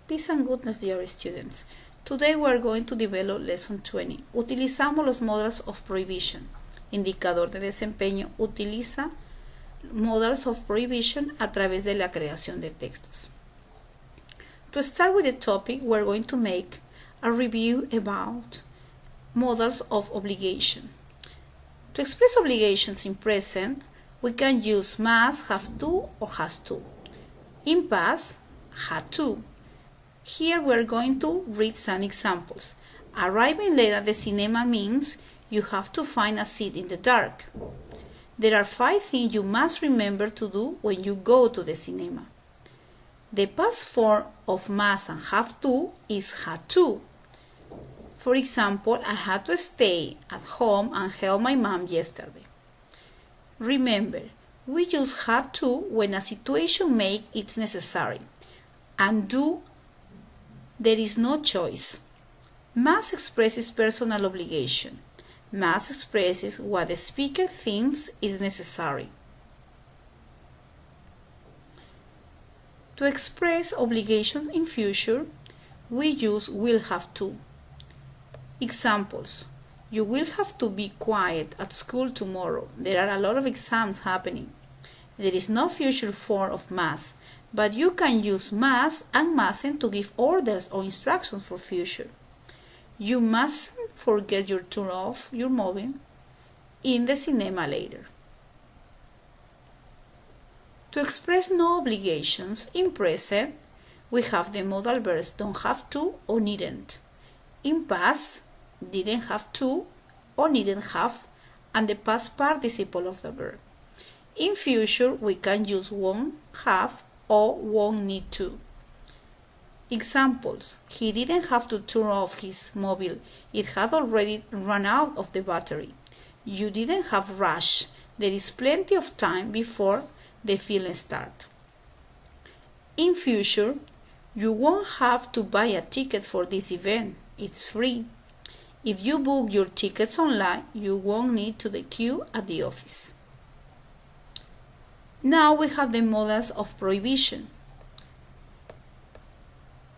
Peace and goodness, dear students. Today we are going to develop Lesson 20. Utilizamos los modals of prohibition. Indicador de desempeño utiliza modals of prohibition a través de la creación de textos. To start with the topic, we are going to make a review about modals of obligation. To express obligations in present, we can use must, have to, or has to. In past, had to. Here we are going to read some examples. Arriving late at the cinema means you have to find a seat in the dark. There are 5 things you must remember to do when you go to the cinema. The past form of must and have to is had to. For example, I had to stay at home and help my mom yesterday. Remember, we use have to when a situation makes it necessary, and do there is no choice. Must expresses personal obligation. Must expresses what the speaker thinks is necessary. To express obligations in future, we use will have to. Examples: you will have to be quiet at school tomorrow. There are a lot of exams happening. There is no future form of must, but you can use must and mustn't to give orders or instructions for future. You mustn't forget to turn off your mobile in the cinema later. To express no obligations in present, we have the modal verbs don't have to or needn't. In past, didn't have to or needn't have, and the past participle of the verb. In future, we can use won't have or won't need to. Examples: he didn't have to turn off his mobile, it had already run out of the battery. You didn't have rush, there is plenty of time before the film starts. In future, you won't have to buy a ticket for this event, it's free. If you book your tickets online, you won't need to queue at the office. Now we have the modals of prohibition.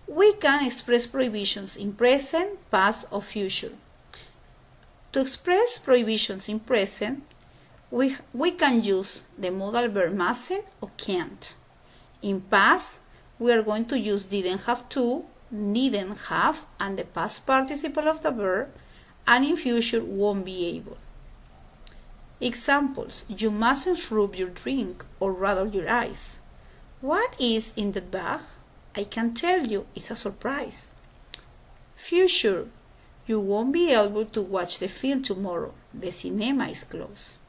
We can express prohibitions in present, past, or future. To express prohibitions in present, we can use the modal verb mustn't or can't. In past, we are going to use didn't have to, needn't have, and the past participle of the verb, and in future won't be able. Examples: you mustn't rub your drink or rattle your eyes. What is in that bag? I can tell you, it's a surprise. Future: you won't be able to watch the film tomorrow. The cinema is closed.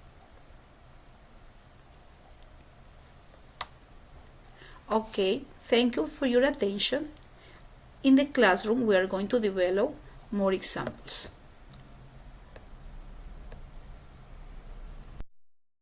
Okay, thank you for your attention. In the classroom, we are going to develop more examples.